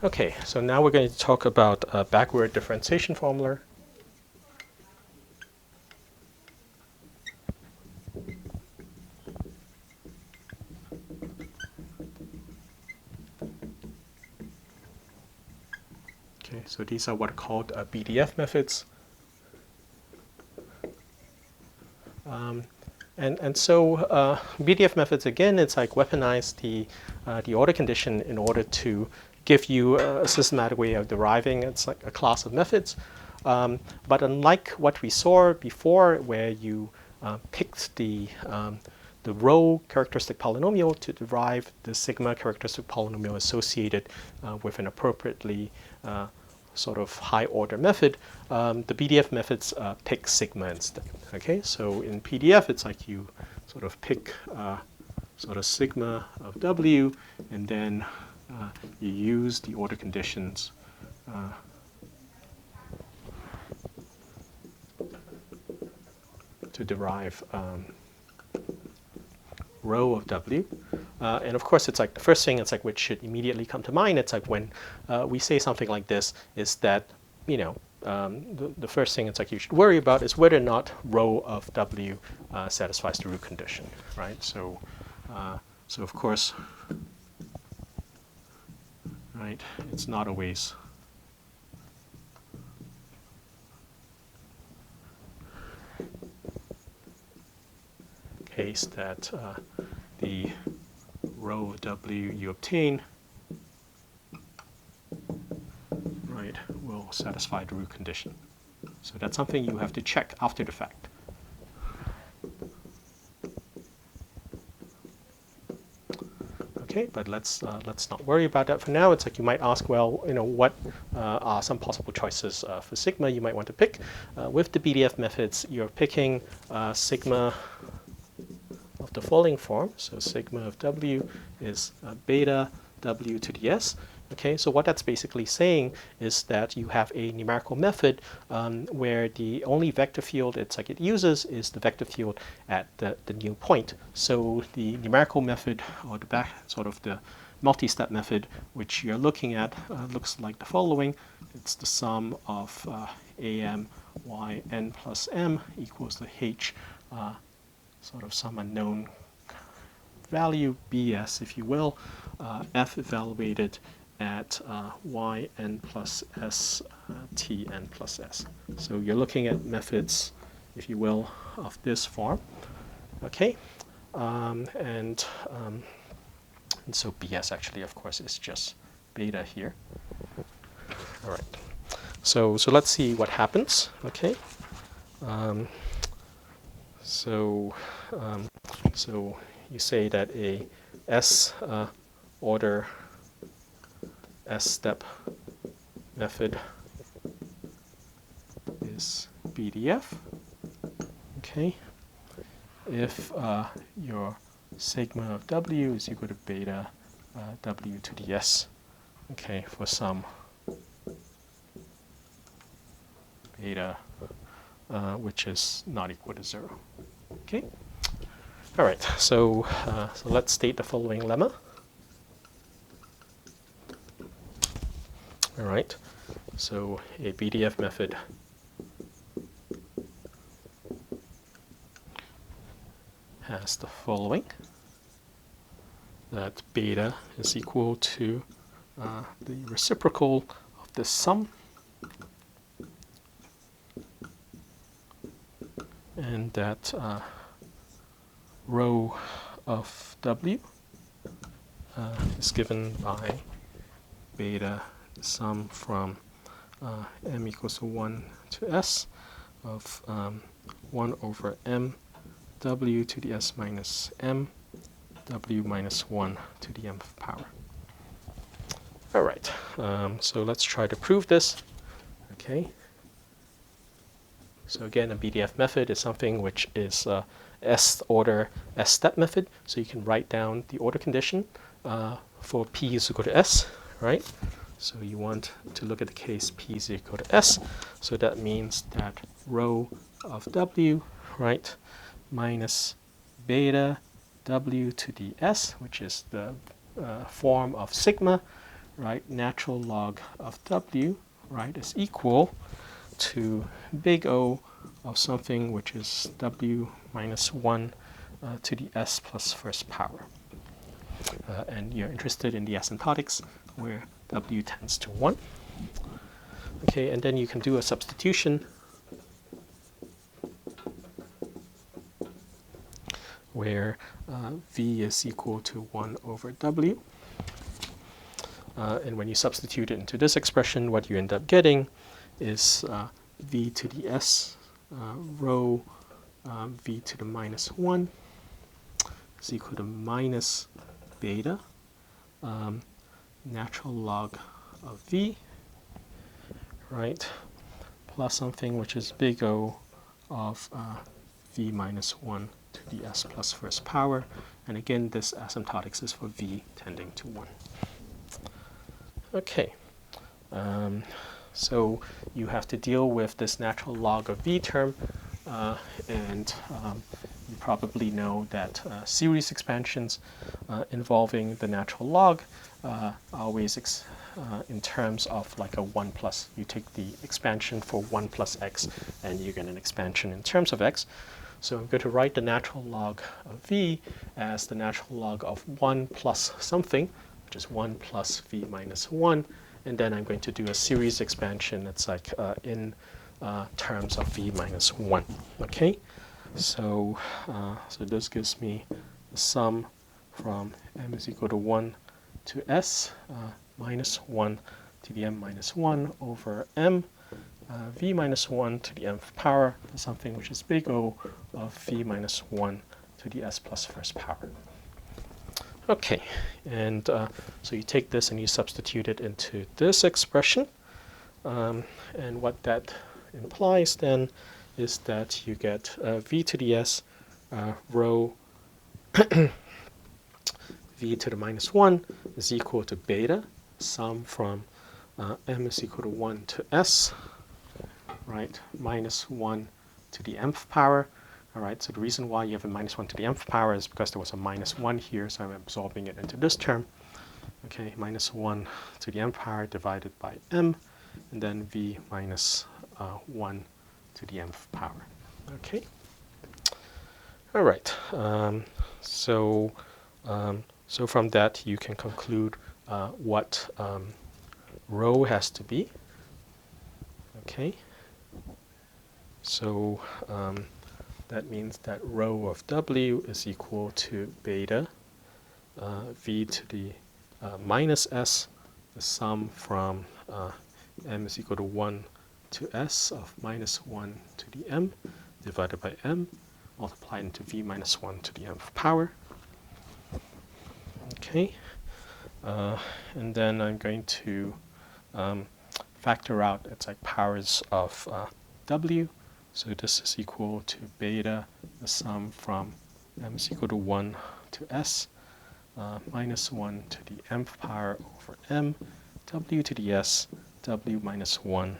Okay, so now we're going to talk about a backward differentiation formula. Okay, so these are what are called BDF methods. And so BDF methods, again, it's like weaponize the order condition in order to give you a systematic way of deriving. It's like a class of methods. But unlike what we saw before, where you picked the row characteristic polynomial to derive the sigma characteristic polynomial associated with an appropriately sort of high order method, the BDF methods pick sigma instead. Okay, so in PDF, it's like you sort of pick sort of sigma of W, and then you use the order conditions to derive row of W. And of course, it's like the first thing, it's like which should immediately come to mind. It's like when we say something like this, is that, you know, the first thing it's like you should worry about is whether or not row of W satisfies the root condition, right? So, so of course, right, it's not always case that the row of W you obtain, right, will satisfy the root condition. So that's something you have to check after the fact. Okay, but let's not worry about that for now. It's like you might ask, well, you know, what are some possible choices for sigma you might want to pick? With the BDF methods, you're picking sigma of the following form. So sigma of W is beta W to the S. Okay, so what that's basically saying is that you have a numerical method where the only vector field it's like it uses is the vector field at the new point. So the numerical method, or the back sort of the multi-step method which you're looking at looks like the following. It's the sum of am y n plus m equals the h sort of some unknown value, bs if you will, f evaluated at yn plus s tn plus s. So you're looking at methods, if you will, of this form. Okay, and so bs actually, of course, is just beta here. All right. So let's see what happens. Okay. So you say that a S order S step method is BDF. Okay. If your sigma of W is equal to beta W to the S, okay, for some beta which is not equal to 0. Okay. All right. So let's state the following lemma. All right. So a BDF method has the following: that beta is equal to the reciprocal of the sum, and that row of W is given by beta sum from m equals to 1 to s of 1 over m w to the s minus m w minus 1 to the mth power. All right, so let's try to prove this. Okay. So again, a BDF method is something which is S order S step method. So you can write down the order condition for P is equal to S, right? So you want to look at the case P is equal to S. So that means that row of W, right, minus beta W to the S, which is the form of sigma, right, natural log of w, right, is equal to big O of something which is w minus 1 to the s plus first power. And you're interested in the asymptotics where w tends to 1. Okay, and then you can do a substitution where v is equal to 1 over w. And when you substitute it into this expression, what you end up getting is v to the s rho v to the minus 1 is equal to minus beta natural log of v, right, plus something which is big O of v minus 1 to the s plus first power. And again, this asymptotics is for v tending to 1. Okay, so you have to deal with this natural log of v term, and you probably know that series expansions involving the natural log are always in terms of like a 1 plus. You take the expansion for 1 plus x, and you get an expansion in terms of x. So I'm going to write the natural log of v as the natural log of 1 plus something, which is 1 plus v minus 1, and then I'm going to do a series expansion. It's like in terms of v minus 1. Okay, so this gives me the sum from m is equal to 1 to s minus 1 to the m minus 1 over m v minus 1 to the nth power, something which is big O of v minus 1 to the s plus first power. Okay, and so you take this and you substitute it into this expression, and what that implies then is that you get v to the s rho v to the minus 1 is equal to beta, sum from m is equal to 1 to s, right, minus 1 to the nth power. All right, so the reason why you have a minus 1 to the nth power is because there was a minus 1 here, so I'm absorbing it into this term. Okay, minus 1 to the nth power divided by m, and then v minus 1 to the nth power. Okay. All right. So from that you can conclude what rho has to be. Okay. So that means that rho of w is equal to beta v to the minus s, the sum from m is equal to 1 to s of minus 1 to the m divided by m multiplied into v minus 1 to the nth power. Okay, and then I'm going to factor out, it's like powers of w. So this is equal to beta, the sum from m is equal to 1 to s, minus 1 to the nth power over m, w to the s, w minus 1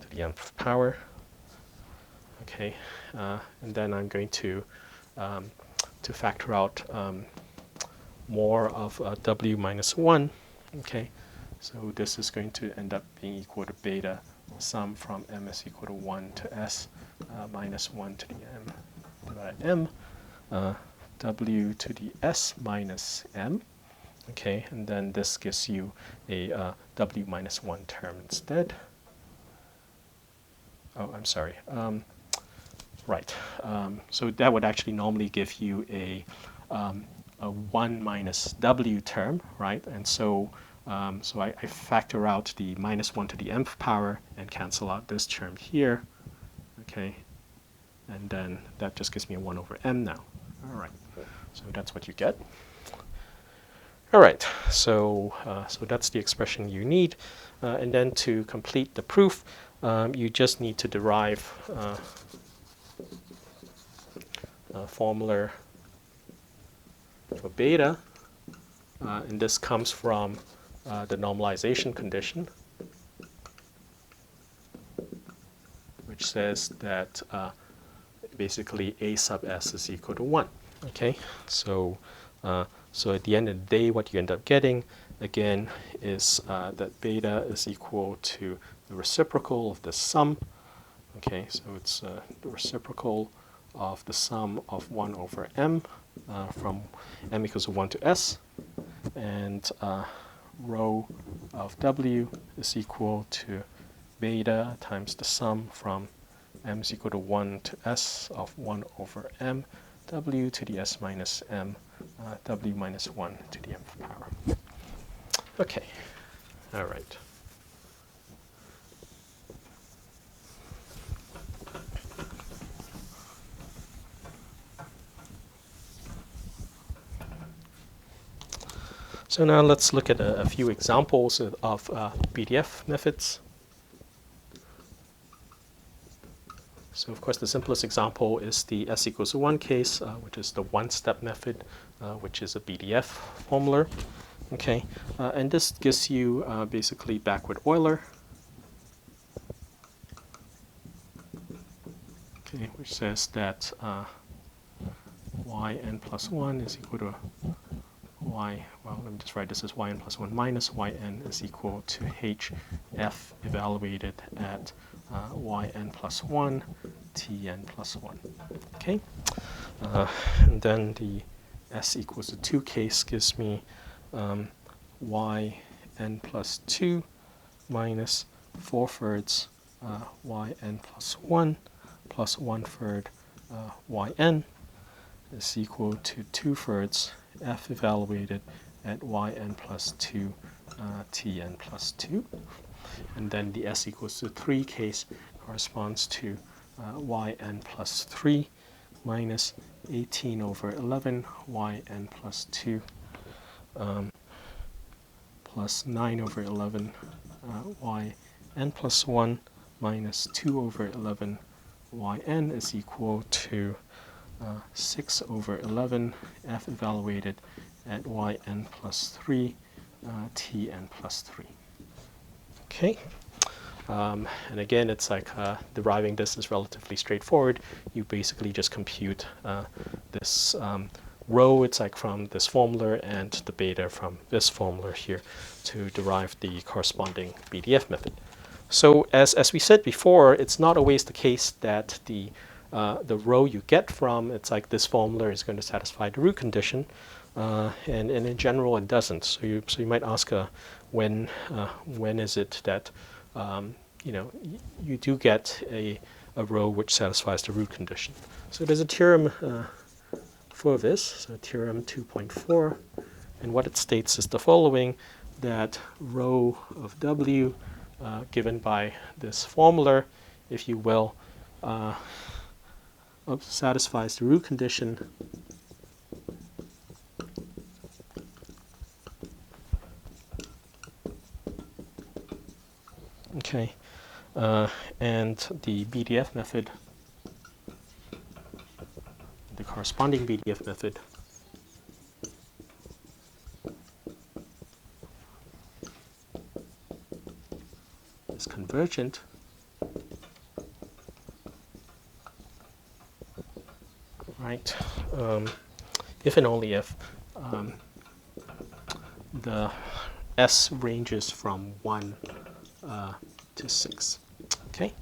to the nth power. Okay, and then I'm going to factor out more of w minus 1. Okay, so this is going to end up being equal to beta, sum from m is equal to 1 to s minus 1 to the m divided by m, w to the s minus m. Okay, and then this gives you a w minus 1 term instead. Oh, I'm sorry. Right. So that would actually normally give you a 1 minus w term, right? And so I factor out the minus 1 to the nth power and cancel out this term here. Okay, and then that just gives me a 1 over m now. All right. So that's what you get. All right. So that's the expression you need, and then to complete the proof, you just need to derive a formula for beta, and this comes from the normalization condition, which says that basically a sub s is equal to 1. Okay, so at the end of the day, what you end up getting again, is that beta is equal to the reciprocal of the sum. Okay, so it's the reciprocal of the sum of 1 over m from m equals 1 to s, and rho of w is equal to beta times the sum from m is equal to 1 to s of 1 over m w to the s minus m w minus 1 to the mth power. Okay, all right. So now let's look at a few examples of BDF methods. So of course the simplest example is the s equals 1 case, which is the one-step method, which is a BDF formula. Okay, and this gives you basically backward Euler, okay, which says that yn plus 1 is equal to y, well, let me just write this as yn plus 1 minus yn is equal to hf evaluated at yn plus 1, tn plus 1. Okay, and then the s equals to 2 case gives me yn plus 2 minus 4/3 yn plus 1 plus 1/3 yn is equal to 2/3 f evaluated at yn plus 2 tn plus 2. And then the s equals to 3 case corresponds to yn plus 3 minus 18 over 11 yn plus 2 plus 9 over 11 yn plus 1 minus 2 over 11 yn is equal to 6 over 11 f evaluated at yn plus 3 tn plus 3. Okay, and again, it's like deriving this is relatively straightforward. You basically just compute this rho, it's like from this formula, and the beta from this formula here to derive the corresponding BDF method. So as we said before, it's not always the case that the rho you get from it's like this formula is going to satisfy the root condition, and in general it doesn't. So you might ask when is it that you do get a rho which satisfies the root condition. So there's a theorem for this, so theorem 2.4, and what it states is the following, that rho of w given by this formula, if you will, satisfies the root condition okay, and the BDF method, the corresponding BDF method is convergent right, if and only if the S ranges from 1 to 6. Okay,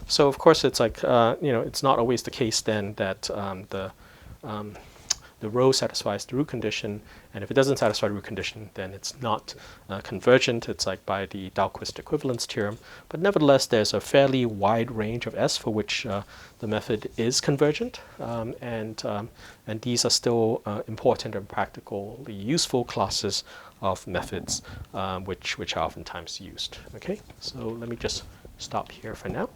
so of course it's like it's not always the case then that the rho satisfies the root condition, and if it doesn't satisfy the root condition, then it's not convergent. It's like by the Dahlquist equivalence theorem. But nevertheless, there's a fairly wide range of S for which the method is convergent, and these are still important and practically useful classes of methods which are oftentimes used. Okay, so let me just stop here for now.